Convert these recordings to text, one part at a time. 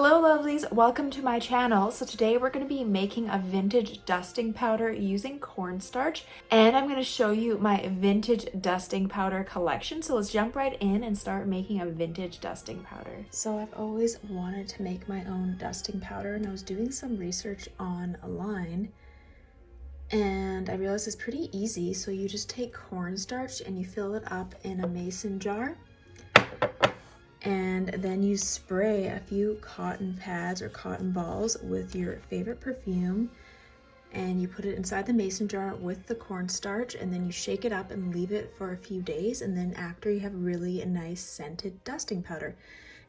Hello lovelies, welcome to my channel. So today we're going to be making a vintage dusting powder using cornstarch, and I'm going to show you my vintage dusting powder collection. So let's jump right in and start making a vintage dusting powder. So I've always wanted to make my own dusting powder, and I was doing some research online and I realized it's pretty easy. So you just take cornstarch and you fill it up in a mason jar, and then you spray a few cotton pads or cotton balls with your favorite perfume, and you put it inside the mason jar with the cornstarch, and then you shake it up and leave it for a few days, and then after you have really a nice scented dusting powder.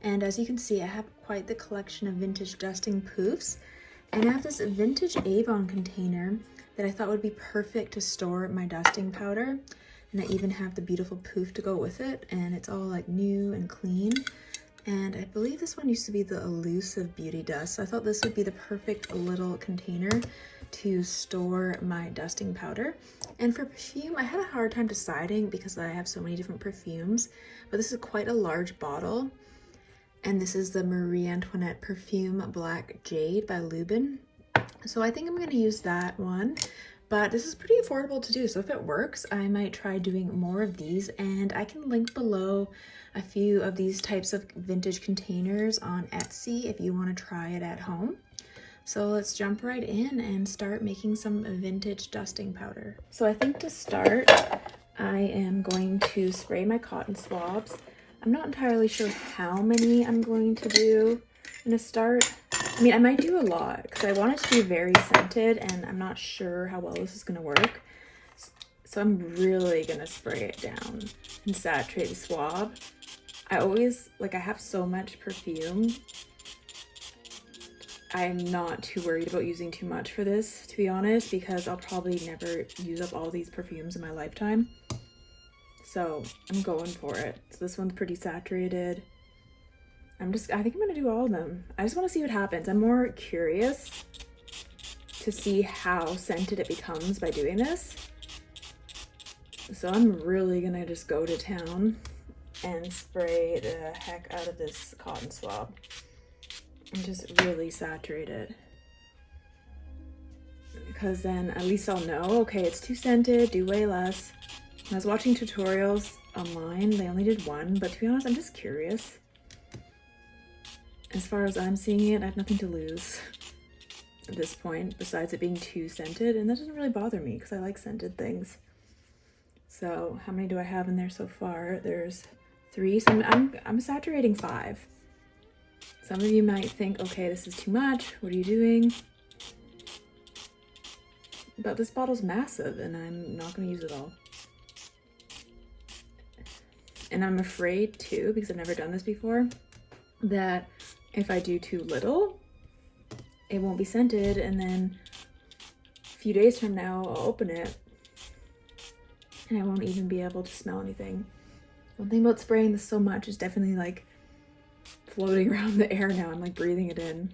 And as you can see, I have quite the collection of vintage dusting poofs, and I have this vintage Avon container that I thought would be perfect to store my dusting powder. And I even have the beautiful poof to go with it, and it's all like new and clean. And I believe this one used to be the Elusive Beauty Dust, so I thought this would be the perfect little container to store my dusting powder. And for perfume, I had a hard time deciding because I have so many different perfumes, but this is quite a large bottle. And this is the Marie Antoinette Perfume Black Jade by Lubin. So I think I'm going to use that one. But this is pretty affordable to do, so if it works, I might try doing more of these, and I can link below a few of these types of vintage containers on Etsy if you want to try it at home. So let's jump right in and start making some vintage dusting powder. So I think to start, I am going to spray my cotton swabs. I'm not entirely sure how many I'm going to do in a start. I mean, I might do a lot because I want it to be very scented, and I'm not sure how well this is going to work. So I'm really going to spray it down and saturate the swab. I have so much perfume. I'm not too worried about using too much for this, to be honest, because I'll probably never use up all these perfumes in my lifetime. So I'm going for it. So this one's pretty saturated. I think I'm gonna do all of them. I just wanna see what happens. I'm more curious to see how scented it becomes by doing this. So I'm really gonna just go to town and spray the heck out of this cotton swab and just really saturate it. Because then at least I'll know, okay, it's too scented, do way less. When I was watching tutorials online, they only did one, but to be honest, I'm just curious. As far as I'm seeing it, I have nothing to lose at this point besides it being too scented, and that doesn't really bother me because I like scented things. So how many do I have in there so far? There's 3, so I'm saturating 5. Some of you might think, okay, this is too much. What are you doing? But this bottle's massive, and I'm not going to use it all. And I'm afraid too, because I've never done this before, that if I do too little, it won't be scented, and then a few days from now I'll open it and I won't even be able to smell anything. One thing about spraying this so much is definitely like floating around the air now. I'm like breathing it in.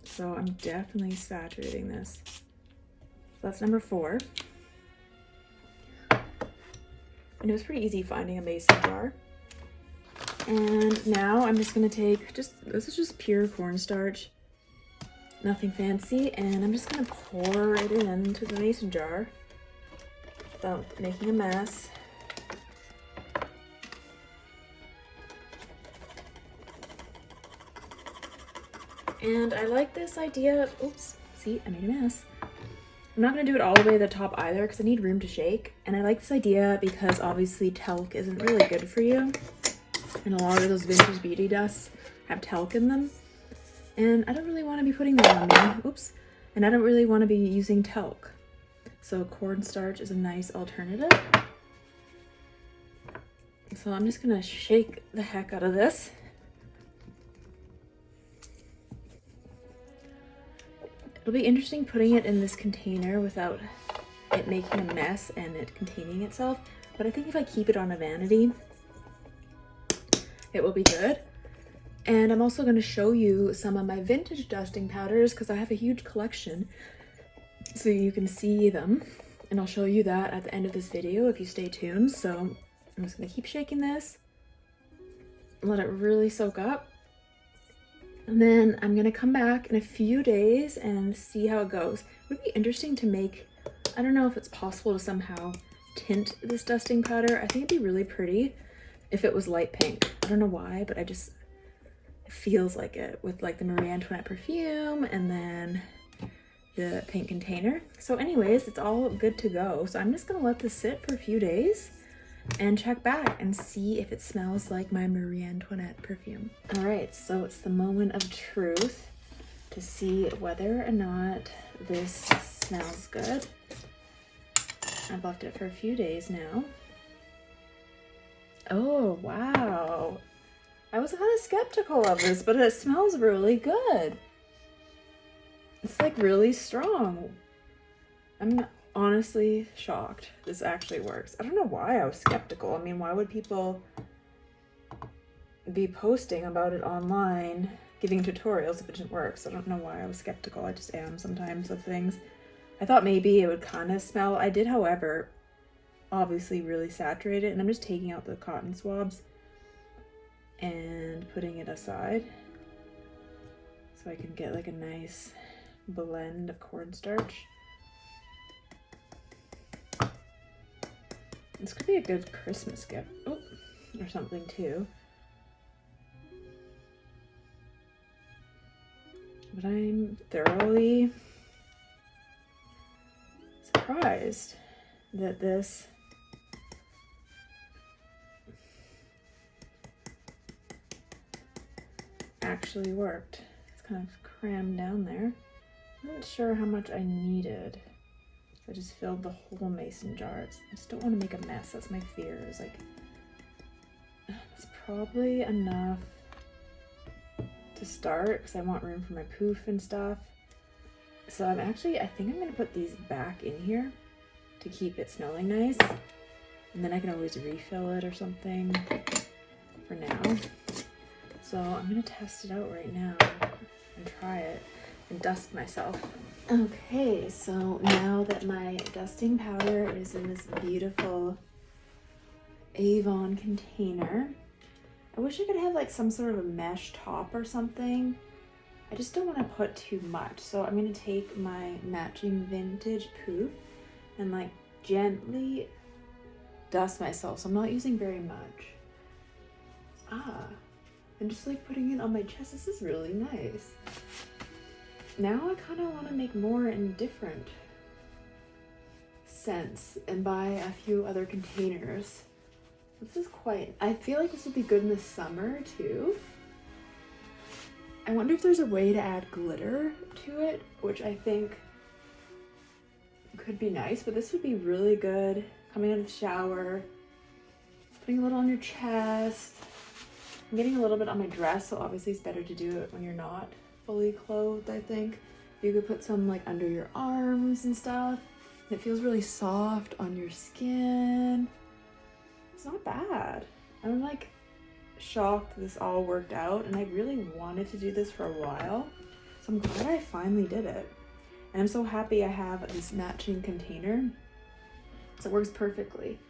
So I'm definitely saturating this. So that's number 4. And it was pretty easy finding a mason jar. And now I'm just gonna take this is just pure cornstarch, nothing fancy, and I'm just gonna pour it into the mason jar without making a mess. And I like this idea. Oops, see, I made a mess. I'm not going to do it all the way to the top either because I need room to shake. And I like this idea because obviously talc isn't really good for you. And a lot of those vintage beauty dusts have talc in them. And I don't really want to be putting that on me. Oops. And I don't really want to be using talc. So cornstarch is a nice alternative. So I'm just going to shake the heck out of this. It'll be interesting putting it in this container without it making a mess and it containing itself, but I think if I keep it on a vanity, it will be good. And I'm also going to show you some of my vintage dusting powders because I have a huge collection, so you can see them, and I'll show you that at the end of this video if you stay tuned. So I'm just going to keep shaking this let it really soak up. And then I'm gonna come back in a few days and see how it goes. It would be interesting to make, I don't know if it's possible to somehow tint this dusting powder. I think it'd be really pretty if it was light pink. I don't know why, but it feels like it with like the Marie Antoinette perfume and then the pink container. So anyways, it's all good to go. So I'm just gonna let this sit for a few days and check back and see if it smells like my Marie Antoinette perfume. All right, so it's the moment of truth to see whether or not this smells good. I've left it for a few days now. Oh, wow. I was kind of skeptical of this, but it smells really good. It's like really strong. I'm honestly shocked this actually works. I don't know why I was skeptical. I mean, why would people be posting about it online, giving tutorials if it didn't work? So I don't know why I was skeptical. I just am sometimes of things. I thought maybe it would kind of smell. I did, however, obviously really saturate it, and I'm just taking out the cotton swabs and putting it aside so I can get like a nice blend of cornstarch. This could be a good Christmas gift. Oh, or something too. But I'm thoroughly surprised that this actually worked. It's kind of crammed down there. I'm not sure how much I needed. I just filled the whole mason jar. I just don't want to make a mess. That's my fear. Is like, it's probably enough to start because I want room for my poof and stuff. So I think I'm going to put these back in here to keep it smelling nice. And then I can always refill it or something for now. So I'm going to test it out right now and try it and dust myself. Okay, so now that my dusting powder is in this beautiful Avon container, I wish I could have like some sort of a mesh top or something. I just don't want to put too much. So I'm going to take my matching vintage poof and like gently dust myself. So I'm not using very much. And just like putting it on my chest. This is really nice. Now I kind of want to make more in different scents and buy a few other containers. This is I feel like this would be good in the summer too. I wonder if there's a way to add glitter to it, which I think could be nice, but this would be really good coming out of the shower, putting a little on your chest. I'm getting a little bit on my dress, so obviously it's better to do it when you're not fully clothed, I think. You could put some like under your arms and stuff. It feels really soft on your skin. It's not bad. I'm like shocked this all worked out, and I really wanted to do this for a while. So I'm glad I finally did it. And I'm so happy I have this matching container. So it works perfectly.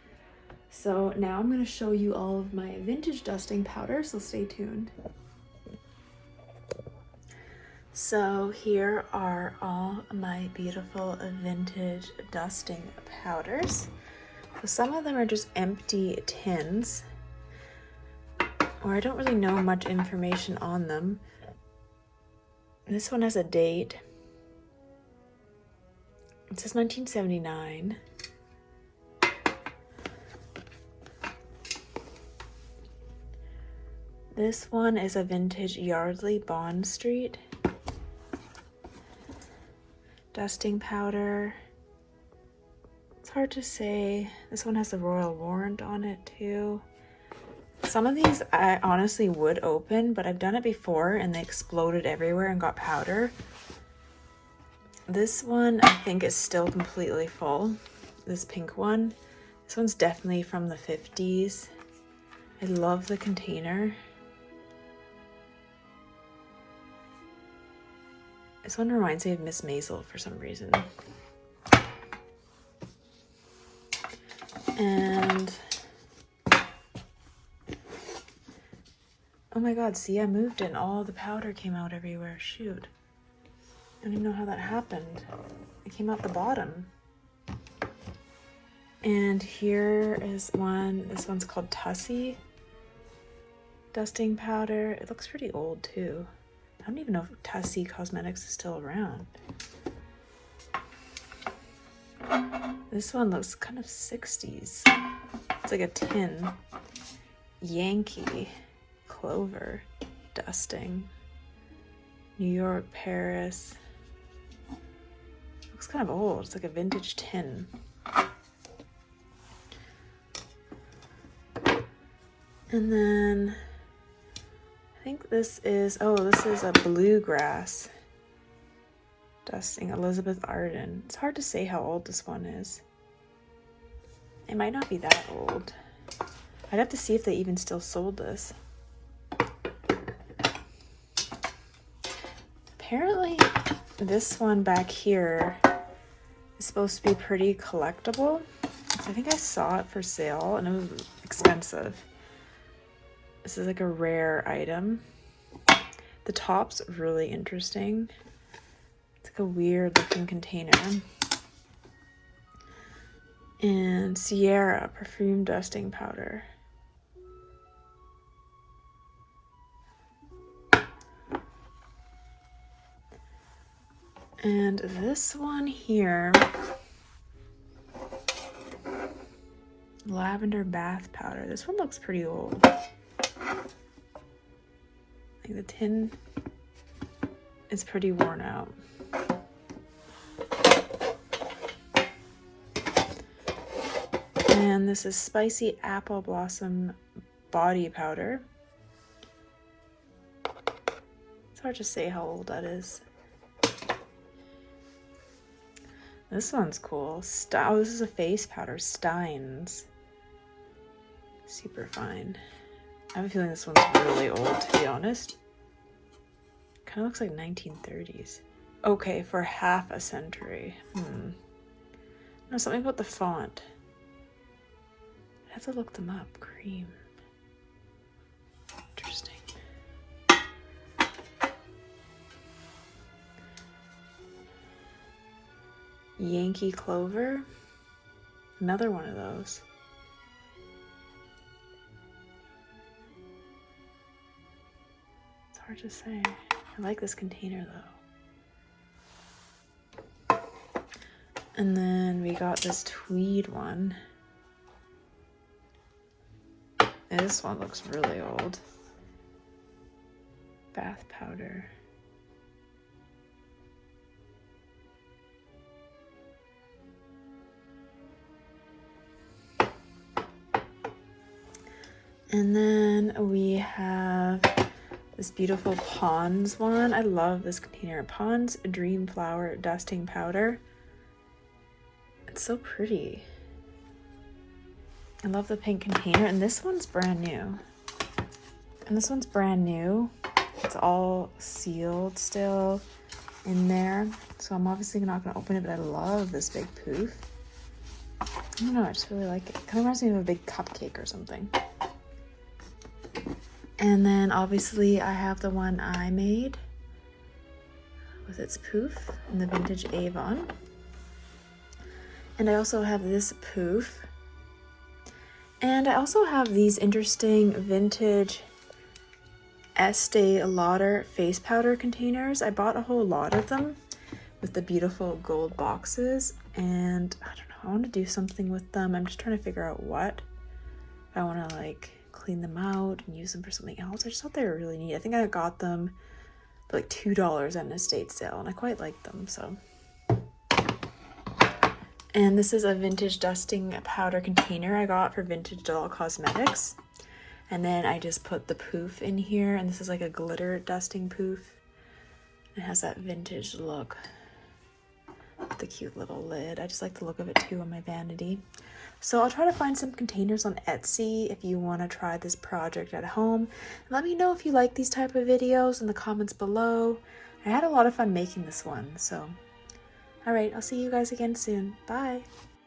So now I'm going to show you all of my vintage dusting powder, so stay tuned. So here are all my beautiful vintage dusting powders. So some of them are just empty tins, or I don't really know much information on them. This one has a date. It says 1979. This one is a vintage Yardley Bond Street dusting powder. It's hard to say. This one has the royal warrant on it too. Some of these I honestly would open, but I've done it before and they exploded everywhere and got powder. This one I think is still completely full. This pink one. This one's definitely from the 50s. I love the container. This one reminds me of Miss Maisel for some reason. And my god, see, I moved it and all the powder came out everywhere. Shoot. I don't even know how that happened. It came out the bottom. And here is one. This one's called Tussy dusting powder. It looks pretty old too. I don't even know if Tussy Cosmetics is still around. This one looks kind of 60s. It's like a tin. Yankee Clover dusting. New York, Paris. Looks kind of old. It's like a vintage tin. And then I think this is, oh, this is a bluegrass dusting, Elizabeth Arden. It's hard to say how old this one is. It might not be that old. I'd have to see if they even still sold this. Apparently, this one back here is supposed to be pretty collectible. I think I saw it for sale and it was expensive. This is like a rare item. The top's really interesting. It's like a weird looking container. And Sierra perfume dusting powder. And this one here, lavender bath powder. This one looks pretty old. Like the tin is pretty worn out. And this is spicy apple blossom body powder. It's hard to say how old that is. This one's cool. Oh, this is a face powder, Stein's. Super fine. I have a feeling this one's really old, to be honest. Kind of looks like 1930s. Okay, for half a century. No, something about the font. I have to look them up. Cream. Interesting. Yankee Clover. Another one of those. It's hard to say. I like this container though. And then we got this tweed one. And this one looks really old. Bath powder. And then we have this beautiful Pond's one. I love this container. Pond's Dream Flower Dusting Powder. It's so pretty. I love the pink container. And this one's brand new. It's all sealed still in there. So I'm obviously not going to open it, but I love this big poof. I don't know, I just really like it. Kind of reminds me of a big cupcake or something. And then obviously I have the one I made with its poof in the vintage Avon. And I also have this poof. And I also have these interesting vintage Estee Lauder face powder containers. I bought a whole lot of them with the beautiful gold boxes. And I don't know, I want to do something with them. I'm just trying to figure out what. I want to like clean them out and use them for something else. I just thought they were really neat. I think I got them for like $2 at an estate sale and I quite liked them, so. And this is a vintage dusting powder container I got for Vintage Doll Cosmetics. And then I just put the poof in here, and this is like a glitter dusting poof. It has that vintage look. The cute little lid. I just like the look of it too on my vanity. So I'll try to find some containers on Etsy if you want to try this project at home. Let me know if you like these type of videos in the comments below. I had a lot of fun making this one, so. Alright, I'll see you guys again soon. Bye!